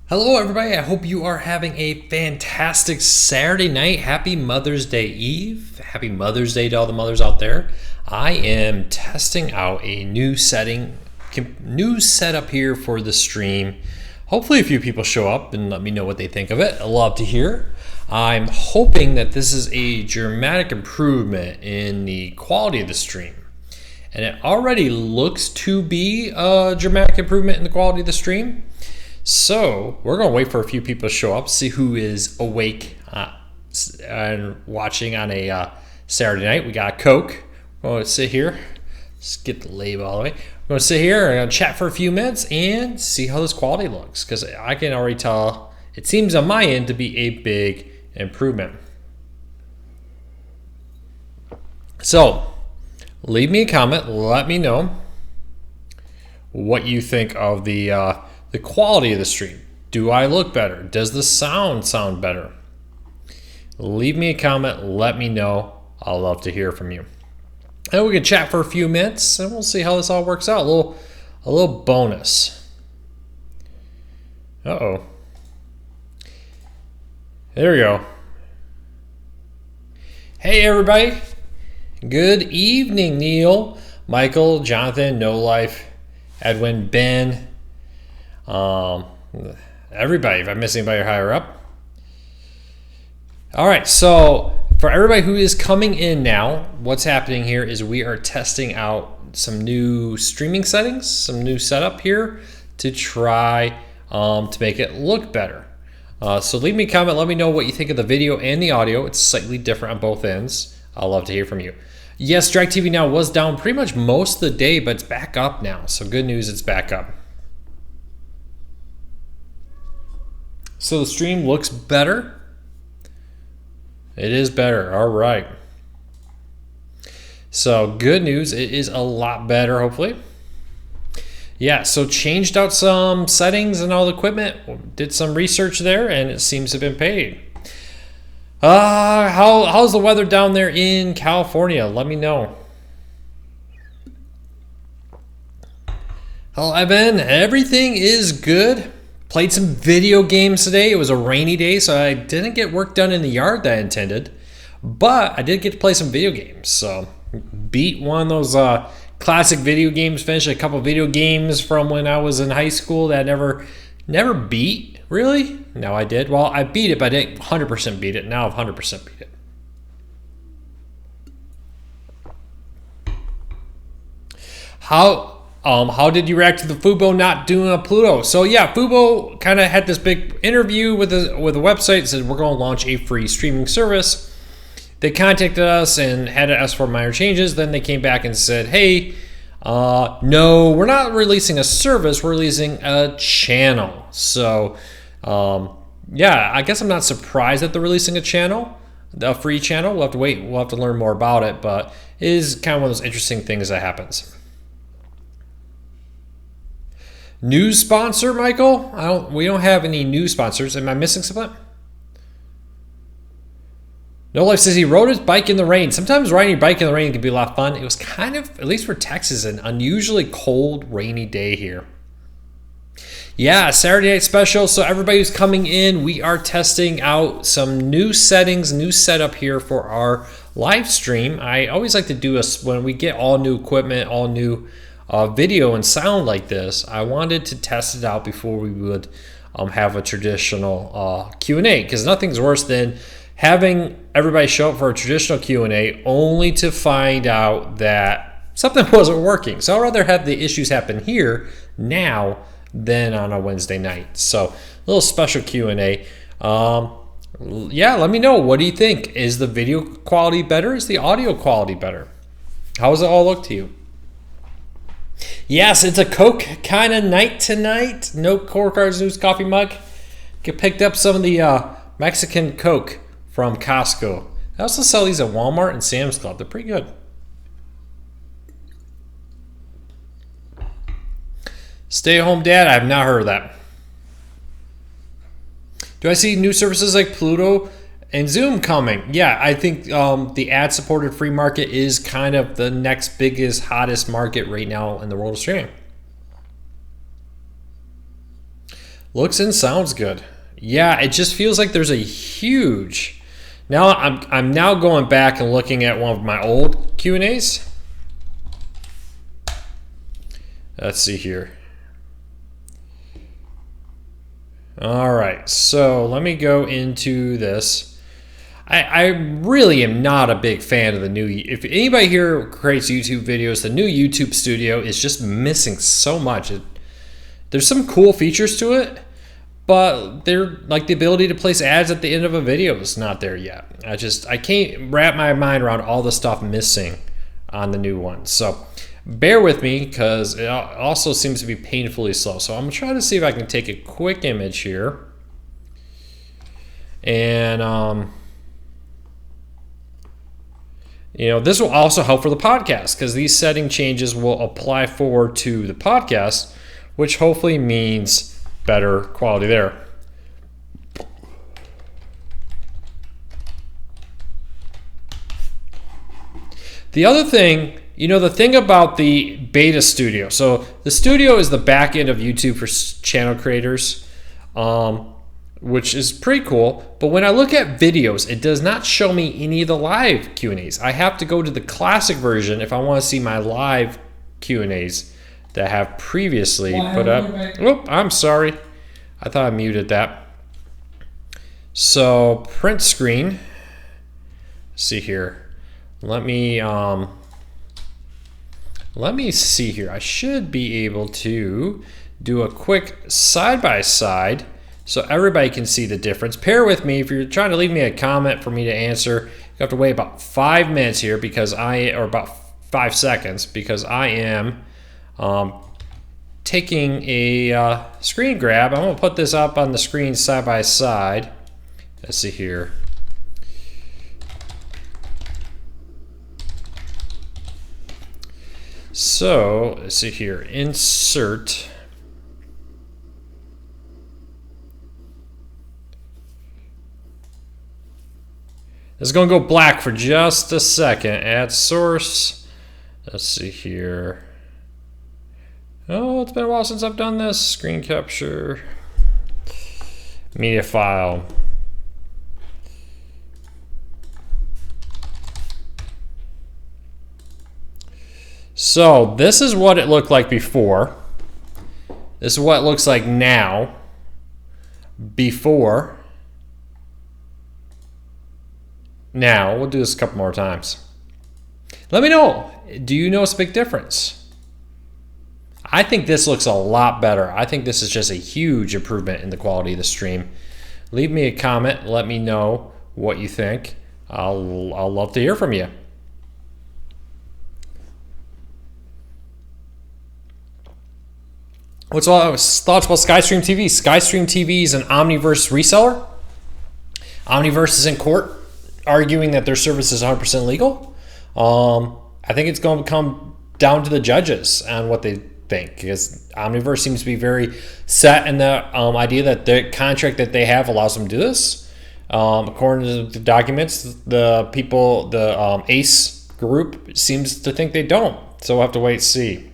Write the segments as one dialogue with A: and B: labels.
A: Hello, everybody. I hope you are having a fantastic Saturday night. Happy Mother's Day Eve. Happy Mother's Day to all the mothers out there. I am testing out a new setup here for the stream. Hopefully a few people show up and let me know what they think of it. I'd love to hear. I'm hoping that this is a dramatic improvement in the quality of the stream. And it already looks to be a dramatic improvement in the quality of the stream. So we're going to wait for a few people to show up, see who is awake and watching on a Saturday night. We got Coke. We're going to sit here. Let's get the label all the way. We're going to sit here and chat for a few minutes and see how this quality looks, because I can already tell it seems on my end to be a big improvement. So leave me a comment. Let me know what you think of the quality of the stream. Do I look better? Does the sound better? Leave me a comment. Let me know. I'll love to hear from you. And we can chat for a few minutes, and we'll see how this all works out. A little bonus. Uh-oh. There we go. Hey, everybody. Good evening, Neil, Michael, Jonathan, No Life, Edwin, Ben. Everybody, if I'm missing anybody higher up. All right, so for everybody who is coming in now, what's happening here is we are testing out some new streaming settings, some new setup here to try to make it look better. So leave me a comment, let me know what you think of the video and the audio. It's slightly different on both ends. I'd love to hear from you. Yes, DirecTV Now was down pretty much most of the day, but it's back up now. So good news, it's back up. So the stream looks better. It is better. All right. So good news. It is a lot better, hopefully. Yeah, so changed out some settings and all the equipment. Did some research there, and it seems to have been paid. How's the weather down there in California? Let me know. Hello, Evan. Everything is good. Played some video games today. It was a rainy day, so I didn't get work done in the yard that I intended. But I did get to play some video games. So beat one of those classic video games. Finished a couple video games from when I was in high school that I never beat. Really? No, I did. Well, I beat it, but I didn't 100% beat it. Now I've 100% beat it. How did you react to the Fubo not doing a Pluto? So yeah, Fubo kind of had this big interview with the website. Said we're going to launch a free streaming service. They contacted us and had to ask for minor changes. Then they came back and said, hey, no, we're not releasing a service. We're releasing a channel. So yeah, I guess I'm not surprised that they're releasing a channel, a free channel. We'll have to wait. We'll have to learn more about it. But it is kind of one of those interesting things that happens. News sponsor, Michael? We don't have any news sponsors. Am I missing something? No Life says he rode his bike in the rain. Sometimes riding your bike in the rain can be a lot of fun. It was kind of, at least for Texas, an unusually cold, rainy day here. Yeah, Saturday night special. So everybody who's coming in, we are testing out some new settings, new setup here for our live stream. I always like to do when we get all new equipment, all new video and sound like this. I wanted to test it out before we would have a traditional Q&A, because nothing's worse than having everybody show up for a traditional Q&A only to find out that something wasn't working. So I'd rather have the issues happen here now than on a Wednesday night. So a little special Q&A. Yeah, let me know. What do you think? Is the video quality better? Is the audio quality better? How does it all look to you? Yes, it's a Coke kind of night tonight. No Core Cards News coffee mug. Picked up some of the Mexican Coke from Costco. I also sell these at Walmart and Sam's Club. They're pretty good. Stay home dad, I have not heard of that. Do I see new services like Pluto and Zoom coming? Yeah, I think the ad-supported free market is kind of the next biggest, hottest market right now in the world of streaming. Looks and sounds good. Yeah, it just feels like there's a huge. Now I'm now going back and looking at one of my old Q&As. Let's see here. All right, so let me go into this. I really am not a big fan of the new. If anybody here creates YouTube videos, the new YouTube Studio is just missing so much. There's some cool features to it, but they're like the ability to place ads at the end of a video is not there yet. I can't wrap my mind around all the stuff missing on the new one. So bear with me because it also seems to be painfully slow. So I'm gonna try to see if I can take a quick image here. And this will also help for the podcast because these setting changes will apply forward to the podcast, which hopefully means better quality there. The other thing, the thing about the beta studio. So the studio is the back end of YouTube for channel creators, which is pretty cool. But when I look at videos, it does not show me any of the live Q&As. I have to go to the classic version if I want to see my live Q&As that I have previously put up. Oh, I'm sorry. I thought I muted that. So print screen. Let's see here. Let me see here. I should be able to do a quick side-by-side so everybody can see the difference. Bear with me. If you're trying to leave me a comment for me to answer, you have to wait about 5 minutes here or about 5 seconds because I am taking a screen grab. I'm going to put this up on the screen side-by-side. Let's see here. So, let's see here, insert. This is going to go black for just a second. Add source. Let's see here. Oh, it's been a while since I've done this. Screen capture. Media file. So this is what it looked like before. This is what it looks like now. Before. Now, we'll do this a couple more times. Let me know. Do you notice a big difference? I think this looks a lot better. I think this is just a huge improvement in the quality of the stream. Leave me a comment. Let me know what you think. I'll love to hear from you. What's all thoughts about Skystream TV? Skystream TV is an Omniverse reseller. Omniverse is in court arguing that their service is 100% legal. I think it's going to come down to the judges on what they think because Omniverse seems to be very set in the idea that the contract that they have allows them to do this. According to the documents, the people, the ACE group seems to think they don't. So we'll have to wait and see.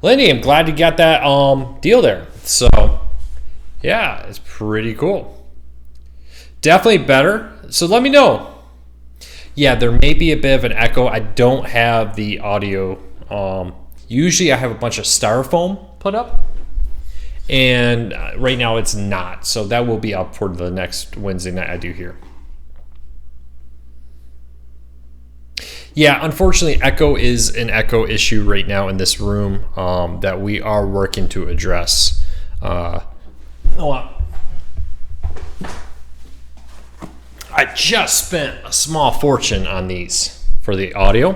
A: Lindy, I'm glad you got that deal there. So, yeah, it's pretty cool. Definitely better. So let me know. Yeah, there may be a bit of an echo. I don't have the audio. Usually I have a bunch of styrofoam put up. And right now it's not. So that will be up for the next Wednesday night I do here. Yeah, unfortunately, echo is an echo issue right now in this room that we are working to address. I just spent a small fortune on these for the audio.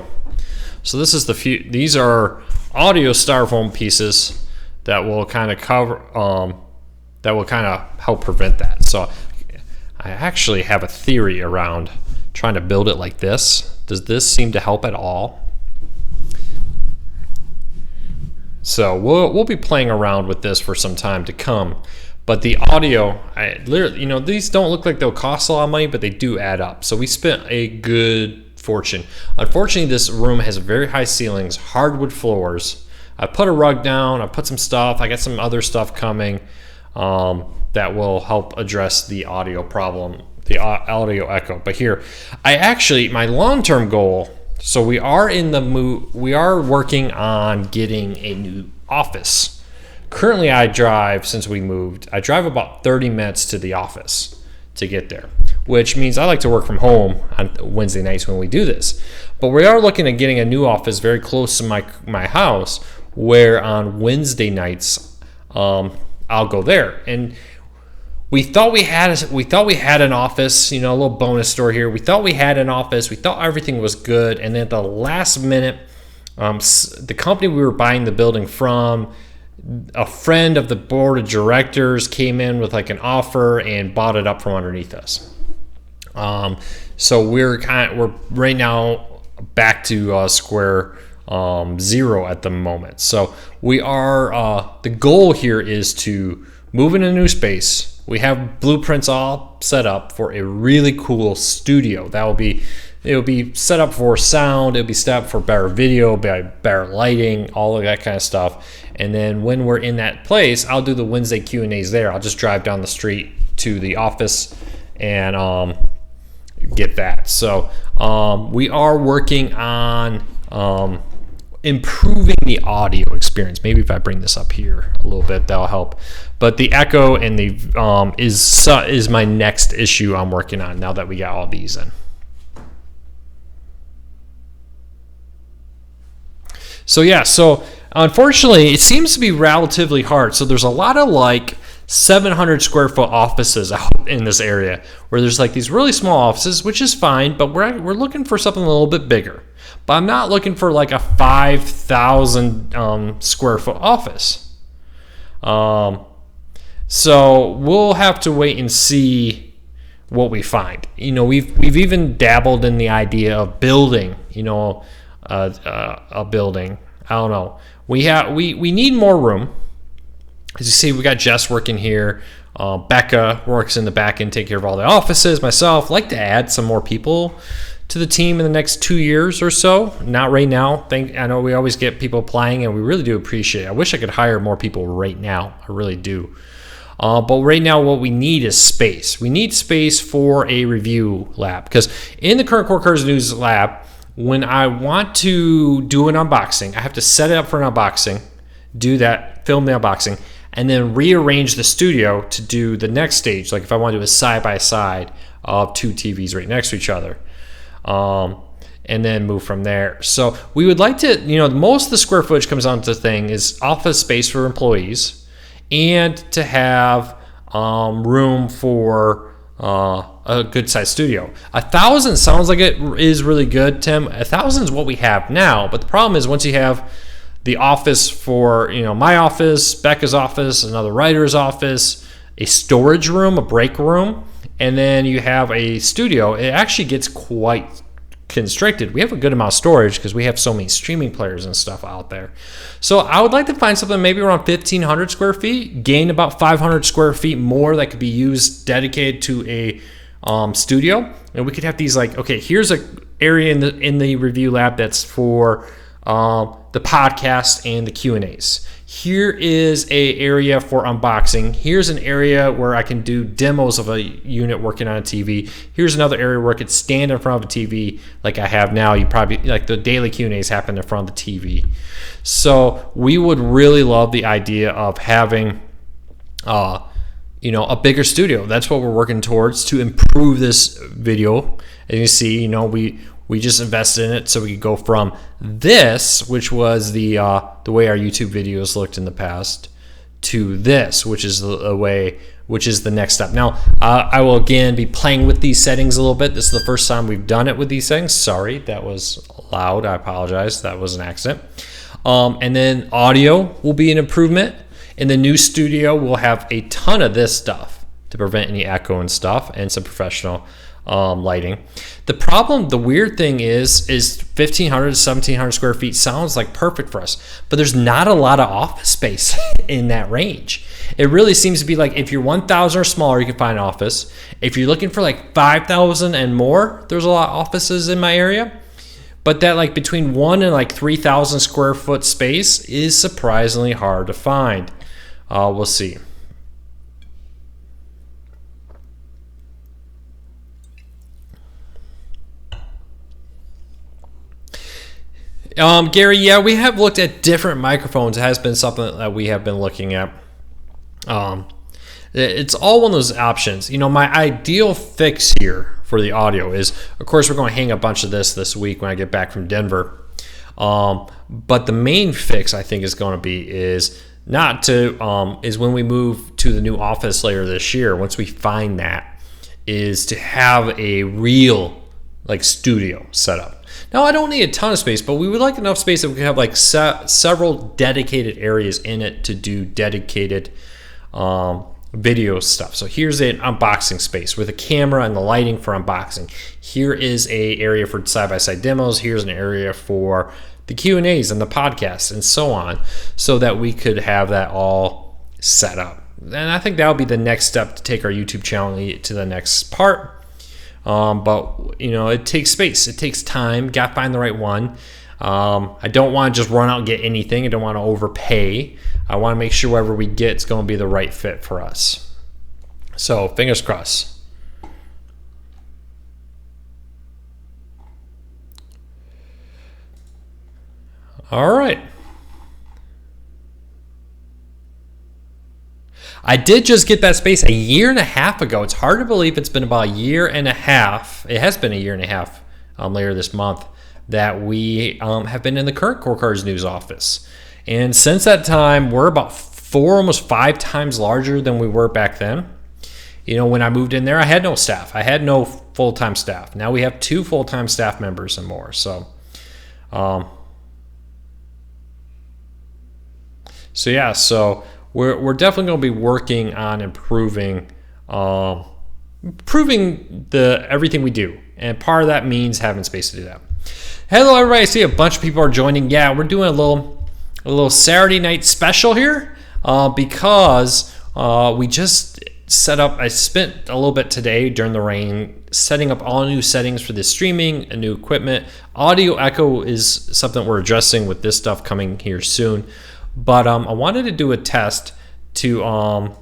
A: So this is these are audio styrofoam pieces that will kind of cover, that will kind of help prevent that. So I actually have a theory around trying to build it like this. Does this seem to help at all? So we'll be playing around with this for some time to come. But the audio, these don't look like they'll cost a lot of money, but they do add up. So we spent a good fortune. Unfortunately, this room has very high ceilings, hardwood floors, I put a rug down, I put some stuff, I got some other stuff coming that will help address the audio problem, the audio echo. But here, my long-term goal, so we are working on getting a new office. Currently, since we moved, I drive about 30 minutes to the office to get there, which means I like to work from home on Wednesday nights when we do this. But we are looking at getting a new office very close to my house, where on Wednesday nights I'll go there. And we thought we had an office, a little bonus story here. We thought we had an office. We thought everything was good, and then at the last minute, the company we were buying the building from, a friend of the board of directors came in with like an offer and bought it up from underneath us. So we're right now back to square zero at the moment. So we are the goal here is to move in a new space. We have blueprints all set up for a really cool studio. It'll be set up for sound, it'll be set up for better video, better lighting, all of that kind of stuff. And then when we're in that place, I'll do the Wednesday Q&As there. I'll just drive down the street to the office and get that. So we are working on improving the audio experience. Maybe if I bring this up here a little bit, that'll help. But the echo and the is my next issue I'm working on now that we got all these in. So unfortunately, it seems to be relatively hard. So there's a lot of like 700 square foot offices out in this area where there's like these really small offices, which is fine, but we're looking for something a little bit bigger. But I'm not looking for like a 5,000 square foot office. So we'll have to wait and see what we find. We've even dabbled in the idea of building, a building. I don't know. We need more room. As you see, we got Jess working here. Becca works in the back end, take care of all the offices. Myself, like to add some more people to the team in the next 2 years or so. Not right now. I know we always get people applying, and we really do appreciate it. I wish I could hire more people right now. I really do. But right now, what we need is space. We need space for a review lab, because in the Current Core Cars News lab, when I want to do an unboxing, I have to set it up for an unboxing, do that, film the unboxing, and then rearrange the studio to do the next stage. Like if I want to do a side-by-side of two TVs right next to each other, and then move from there. So we would like to, most of the square footage comes down to the thing is office space for employees and to have room for a good sized studio. 1,000 sounds like it is really good, Tim. 1,000 is what we have now, but the problem is once you have the office for my office, Becca's office, another writer's office, a storage room, a break room, and then you have a studio, it actually gets quite constricted. We have a good amount of storage because we have so many streaming players and stuff out there. So I would like to find something maybe around 1,500 square feet, gain about 500 square feet more that could be used dedicated to a studio. And we could have these here's an area in the review lab that's for the podcast and the Q&As. Here is a area for unboxing. Here's an area where I can do demos of a unit working on a TV. Here's another area where I could stand in front of a TV like I have now. You probably the daily Q&As happen in front of the TV. So we would really love the idea of having a bigger studio. That's what we're working towards to improve this video. And you see, we just invested in it so we could go from this, which was the way our YouTube videos looked in the past, to this, which is the next step. Now, I will again be playing with these settings a little bit. This is the first time we've done it with these settings. Sorry, that was loud. I apologize. That was an accident. And then audio will be an improvement. In the new studio, we'll have a ton of this stuff to prevent any echo and stuff, and some professional lighting. The weird thing is 1,500 to 1,700 square feet sounds like perfect for us, but there's not a lot of office space in that range. It really seems to be like if you're 1,000 or smaller, you can find an office. If you're looking for like 5,000 and more, there's a lot of offices in my area. but that like between 1 and like 3,000 square foot space is surprisingly hard to find. We'll see. Gary, yeah, we have looked at different microphones. It has been something that we have been looking at. It's all one of those options. You know, my ideal fix here for the audio is, of course, we're going to hang a bunch of this week when I get back from Denver. But the main fix I think is going to be is not to is when we move to the new office later this year. Once we find that, is to have a real like studio set up. Now, I don't need a ton of space, but we would like enough space that we could have like several dedicated areas in it to do dedicated video stuff. So here's an unboxing space with a camera and the lighting for unboxing. Here is a area for side-by-side demos. Here's an area for the Q&As and the podcasts and so on, so that we could have that all set up. And I think that would be the next step to take our YouTube channel to the next part. But you know, it takes space, it takes time. Got to find the right one. I don't want to just run out and get anything. I don't want to overpay. I want to make sure whatever we get is going to be the right fit for us. So fingers crossed. All right. I did just get that space a year and a half ago. It's hard to believe it's been about a year and a half. It has been a year and a half later this month that we have been in the current Core Cars News office. And since that time, we're about 4, almost 5 times larger than we were back then. You know, when I moved in there, I had no staff. I had no full-time staff. Now we have 2 full-time staff members and more. So yeah, so we're definitely going to be working on improving everything we do, and part of that means having space to do that. Hello, everybody! I see a bunch of people are joining. Yeah, we're doing a little Saturday night special here because we just set up. I spent a little bit today during the rain setting up all new settings for the streaming and new equipment. Audio echo is something we're addressing with this stuff coming here soon. But I wanted to do a test to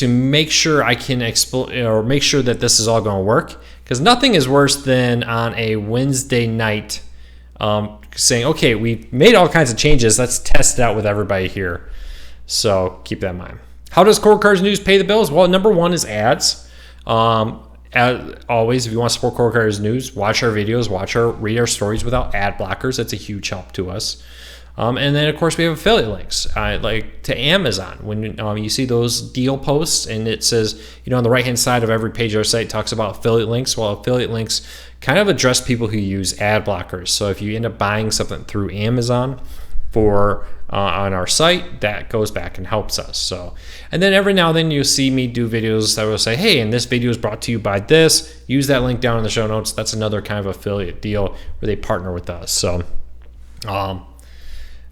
A: make sure I can make sure that this is all going to work, because nothing is worse than on a Wednesday night saying, okay, we've made all kinds of changes, let's test it out with everybody here. So keep that in mind. How does Core Cars News pay the bills? Well, number one is ads. As always, if you want to support Core Cars News, watch our videos, read our stories without ad blockers. That's a huge help to us. And then, of course, we have affiliate links, like to Amazon. When you see those deal posts and it says, on the right-hand side of every page of our site talks about affiliate links. Well, affiliate links kind of address people who use ad blockers. So if you end up buying something through Amazon on our site, that goes back and helps us. So, and then every now and then you'll see me do videos that will say, hey, and this video is brought to you by this. Use that link down in the show notes. That's another kind of affiliate deal where they partner with us. So,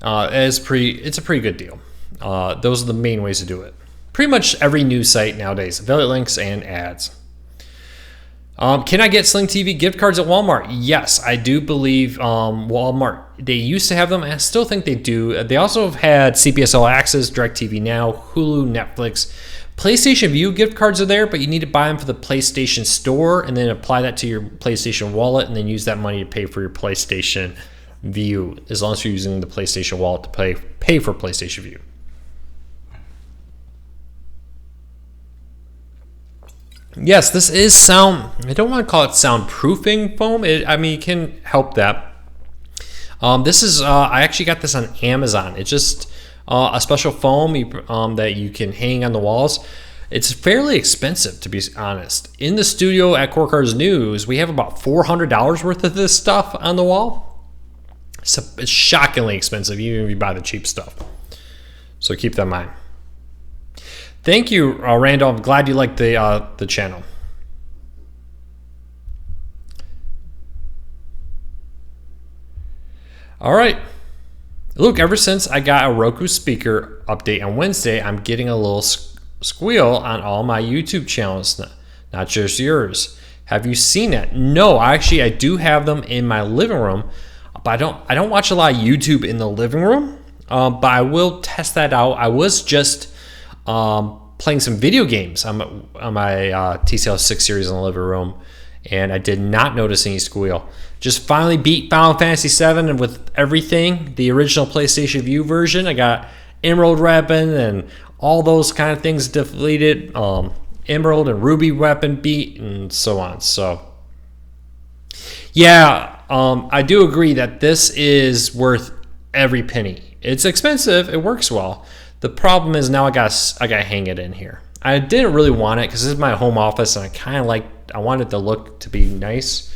A: it's a pretty good deal. Those are the main ways to do it. Pretty much every news site nowadays, affiliate links and ads. Can I get Sling TV gift cards at Walmart? Yes, I do believe Walmart, they used to have them. I still think they do. They also have had CBS All Access, DirecTV Now, Hulu, Netflix. PlayStation View gift cards are there, but you need to buy them for the PlayStation Store and then apply that to your PlayStation wallet and then use that money to pay for your PlayStation View, as long as you're using the PlayStation wallet to pay for PlayStation View. Yes, this is sound. I don't want to call it soundproofing foam. It can help that. This is I actually got this on Amazon. It's just a special foam that you can hang on the walls. It's fairly expensive, to be honest. In the studio at Core Cars News, we have about $400 worth of this stuff on the wall. So it's shockingly expensive, even if you buy the cheap stuff. So keep that in mind. Thank you, Randall. I'm glad you liked the channel. All right. Look, ever since I got a Roku speaker update on Wednesday, I'm getting a little squeal on all my YouTube channels, not just yours. Have you seen that? No, actually, I do have them in my living room, but I don't watch a lot of YouTube in the living room. But I will test that out. I was just playing some video games on my TCL 6 series in the living room, and I did not notice any squeal. Just finally beat Final Fantasy 7 and with everything, the original PlayStation Vue version. I got Emerald weapon and all those kind of things deleted. Emerald and Ruby weapon beat and so on. So yeah, I do agree that this is worth every penny. It's expensive. It works well. The problem is now I got to hang it in here. I didn't really want it because this is my home office, and I wanted the look to be nice.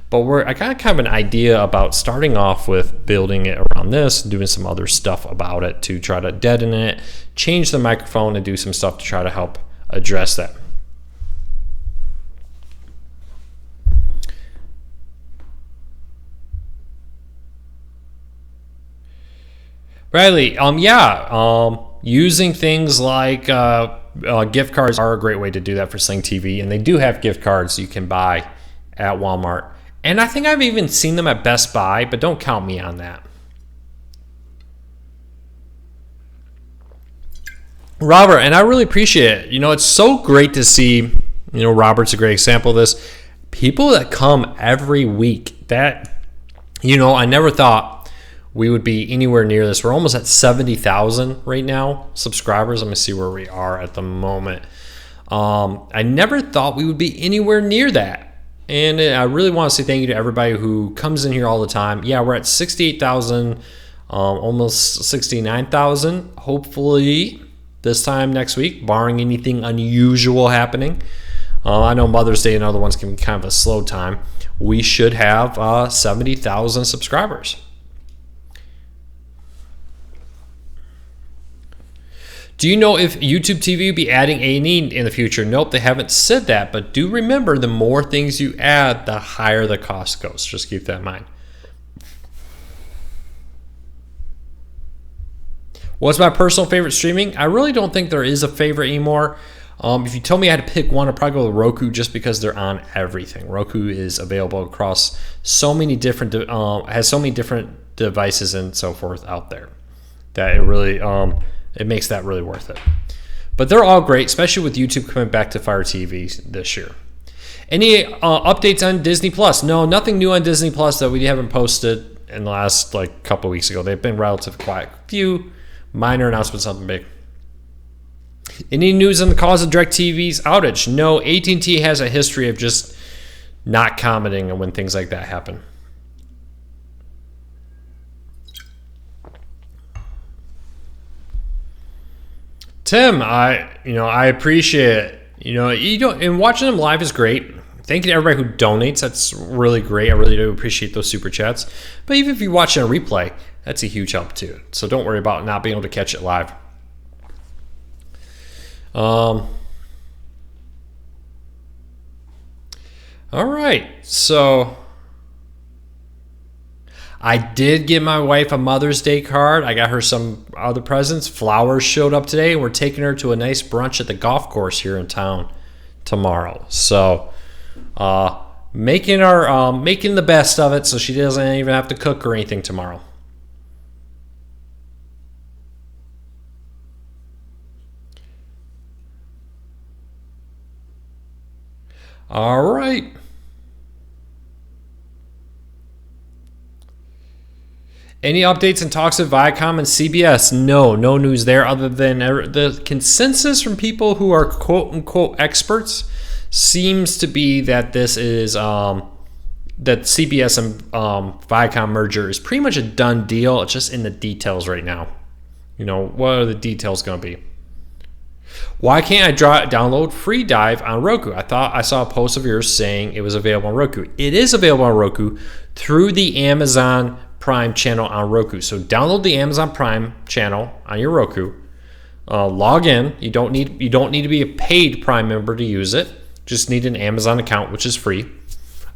A: But I got kind of an idea about starting off with building it around this, doing some other stuff about it to try to deaden it, change the microphone, and do some stuff to try to help address that. Riley, using things like gift cards are a great way to do that for Sling TV, and they do have gift cards you can buy at Walmart. And I think I've even seen them at Best Buy, but don't count me on that. Robert, and I really appreciate it. It's so great to see, Robert's a great example of this. People that come every week that, I never thought we would be anywhere near this. We're almost at 70,000 right now, subscribers. Let me see where we are at the moment. I never thought we would be anywhere near that. And I really want to say thank you to everybody who comes in here all the time. Yeah, we're at 68,000, almost 69,000. Hopefully this time next week, barring anything unusual happening. I know Mother's Day and other ones can be kind of a slow time. We should have 70,000 subscribers. Do you know if YouTube TV will be adding A&E in the future? Nope, they haven't said that. But do remember, the more things you add, the higher the cost goes. Just keep that in mind. What's my personal favorite streaming? I really don't think there is a favorite anymore. If you told me I had to pick one, I'd probably go with Roku just because they're on everything. Roku is available across so many different, has so many different devices and so forth out there that it really... it makes that really worth it. But they're all great, especially with YouTube coming back to Fire TV this year. Any updates on Disney Plus? No, nothing new on Disney Plus that we haven't posted in the last couple of weeks ago. They've been relatively quiet. Few minor announcements, something big. Any news on the cause of DirecTV's outage? No, AT&T has a history of just not commenting on when things like that happen. Tim, I appreciate it. And watching them live is great. Thank you to everybody who donates. That's really great. I really do appreciate those super chats. But even if you watch it on replay, that's a huge help too. So don't worry about not being able to catch it live. All right. So I did give my wife a Mother's Day card. I got her some other presents. Flowers showed up today. We're taking her to a nice brunch at the golf course here in town tomorrow. So making the best of it so she doesn't even have to cook or anything tomorrow. All right. Any updates and talks with Viacom and CBS? No news there other than the consensus from people who are quote-unquote experts seems to be that this is that CBS and Viacom merger is pretty much a done deal. It's just in the details right now. What are the details going to be? Why can't I download Free Dive on Roku? I thought I saw a post of yours saying it was available on Roku. It is available on Roku through the Amazon Prime channel on Roku. So download the Amazon Prime channel on your Roku. Log in. You don't need to be a paid Prime member to use it. Just need an Amazon account, which is free.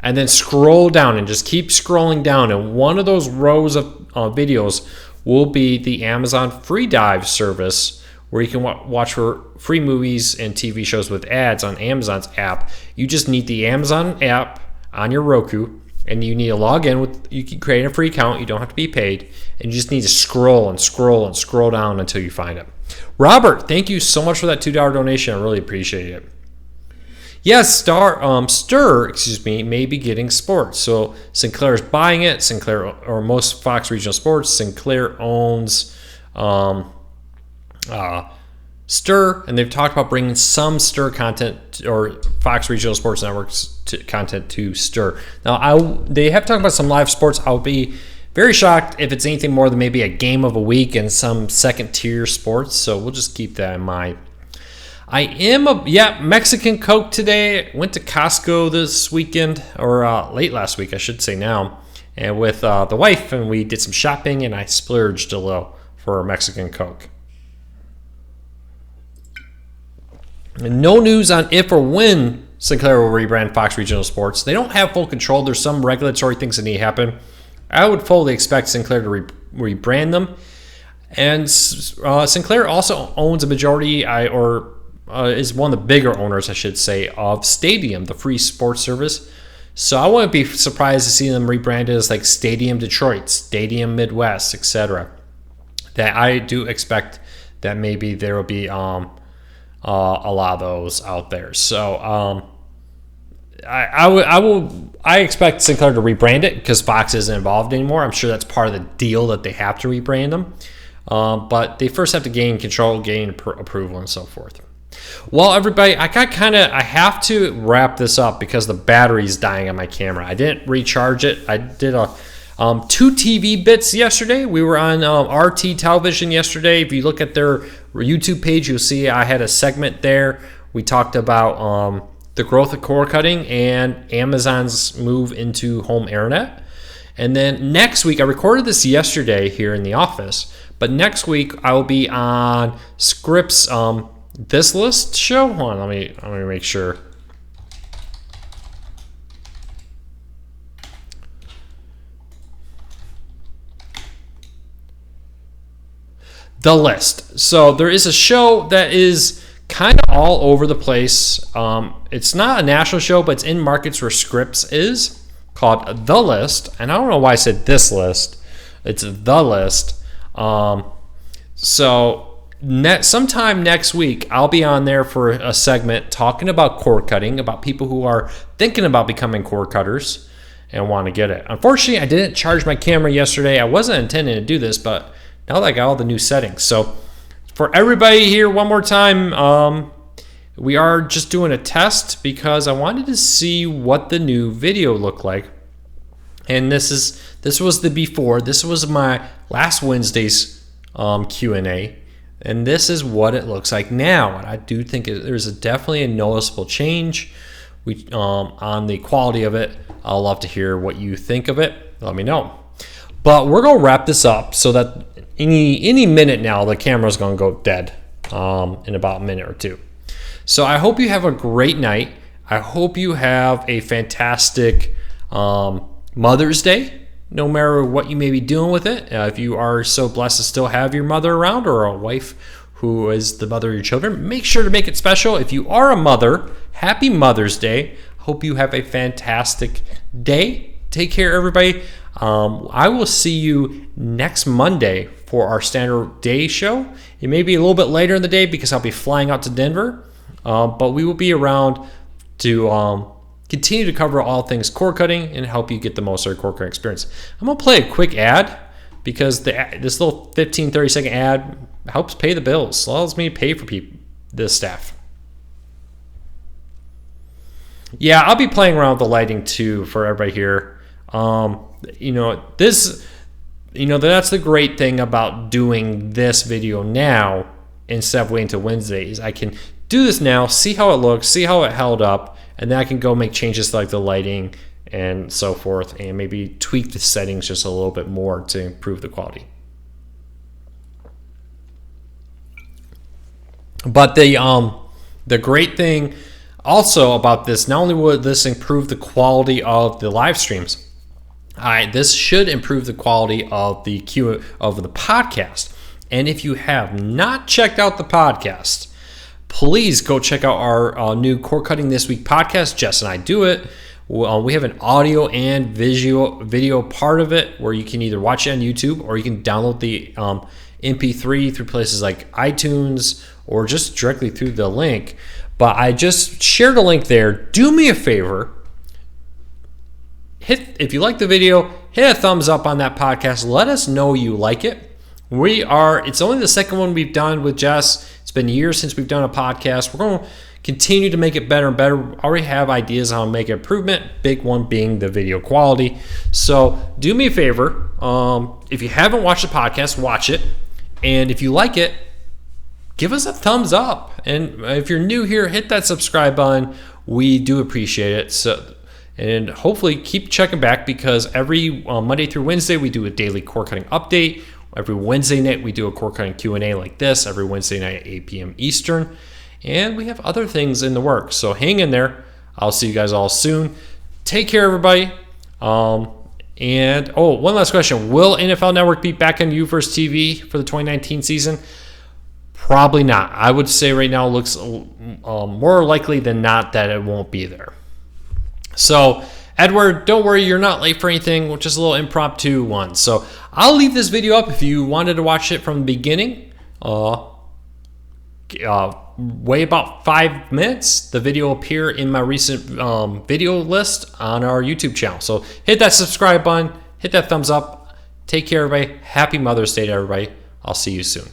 A: And then scroll down and just keep scrolling down. And one of those rows of videos will be the Amazon Free Dive service, where you can watch for free movies and TV shows with ads on Amazon's app. You just need the Amazon app on your Roku, and you need to log in with. You can create a free account. You don't have to be paid, and you just need to scroll and scroll and scroll down until you find it. Robert, thank you so much for that $2 donation. I really appreciate it. Yes, Stir, may be getting sports. So Sinclair is buying it. Sinclair, or most Fox Regional Sports, Sinclair owns Stir, and they've talked about bringing some Stir content or Fox Regional Sports Network's content to Stir. Now, they have talked about some live sports. I'll be very shocked if it's anything more than maybe a game of a week and some second-tier sports. So we'll just keep that in mind. I am Mexican Coke today. Went to Costco this weekend, or late last week, I should say now, and with the wife, and we did some shopping, and I splurged a little for Mexican Coke. And no news on if or when Sinclair will rebrand Fox Regional Sports. They don't have full control. There's some regulatory things that need to happen. I would fully expect Sinclair to rebrand them. And Sinclair also owns a majority, is one of the bigger owners, I should say, of Stadium, the free sports service. So I wouldn't be surprised to see them rebranded as like Stadium Detroit, Stadium Midwest, etc. That I do expect that maybe there will be a lot of those out there. So I expect Sinclair to rebrand it because Fox isn't involved anymore. I'm sure that's part of the deal that they have to rebrand them. But they first have to gain control, gain approval, and so forth. Well, everybody, I have to wrap this up because the battery's dying on my camera. I didn't recharge it. I did 2 TV bits yesterday. We were on RT Television yesterday. If you look at their YouTube page, you'll see I had a segment there. We talked about the growth of cord cutting and Amazon's move into home internet. And then next week, I recorded this yesterday here in the office, but next week I will be on Scripps This List show. Hold on, let me make sure. The List. So there is a show that is kind of all over the place. It's not a national show, but it's in markets where Scripps is, called The List. And I don't know why I said This List. It's The List. Sometime next week, I'll be on there for a segment talking about cord cutting, about people who are thinking about becoming cord cutters and want to get it. Unfortunately, I didn't charge my camera yesterday. I wasn't intending to do this, but now that I got all the new settings. So for everybody here, one more time, we are just doing a test because I wanted to see what the new video looked like. And this was the before. This was my last Wednesday's Q&A. And this is what it looks like now. And I do think there's definitely a noticeable change on the quality of it. I'll love to hear what you think of it. Let me know. But we're going to wrap this up so that any minute now, the camera's going to go dead in about a minute or two. So I hope you have a great night. I hope you have a fantastic Mother's Day, no matter what you may be doing with it. If you are so blessed to still have your mother around or a wife who is the mother of your children, make sure to make it special. If you are a mother, happy Mother's Day. Hope you have a fantastic day. Take care, everybody. I will see you next Monday for our standard day show. It may be a little bit later in the day because I'll be flying out to Denver, but we will be around to continue to cover all things cord cutting and help you get the most out of your cord cutting experience. I'm going to play a quick ad because this little 15-30 second ad helps pay the bills. Allows me to pay for this staff. Yeah, I'll be playing around with the lighting too for everybody here. That's the great thing about doing this video now instead of waiting until Wednesday is I can do this now, see how it looks, see how it held up, and then I can go make changes like the lighting and so forth, and maybe tweak the settings just a little bit more to improve the quality. But the great thing also about this, not only will this improve the quality of the live streams, this should improve the quality of the podcast. And if you have not checked out the podcast, please go check out our new Cord Cutting This Week podcast. Jess and I do it. We have an audio and video part of it where you can either watch it on YouTube or you can download the MP3 through places like iTunes or just directly through the link. But I just shared a link there. Do me a favor. If you like the video, hit a thumbs up on that podcast. Let us know you like it. It's only the second one we've done with Jess. It's been years since we've done a podcast. We're going to continue to make it better and better. We already have ideas on how to make improvement, big one being the video quality. So do me a favor. If you haven't watched the podcast, watch it. And if you like it, give us a thumbs up. And if you're new here, hit that subscribe button. We do appreciate it. And hopefully keep checking back, because every Monday through Wednesday we do a daily cord cutting update. Every Wednesday night we do a cord cutting Q&A like this. Every Wednesday night at 8 p.m. Eastern. And we have other things in the works. So hang in there. I'll see you guys all soon. Take care, everybody. One last question. Will NFL Network be back on U-verse TV for the 2019 season? Probably not. I would say right now it looks more likely than not that it won't be there. So, Edward, don't worry, you're not late for anything, just a little impromptu one. So, I'll leave this video up if you wanted to watch it from the beginning. Wait about 5 minutes. The video will appear in my recent video list on our YouTube channel. So, hit that subscribe button, hit that thumbs up. Take care, everybody. Happy Mother's Day to everybody. I'll see you soon.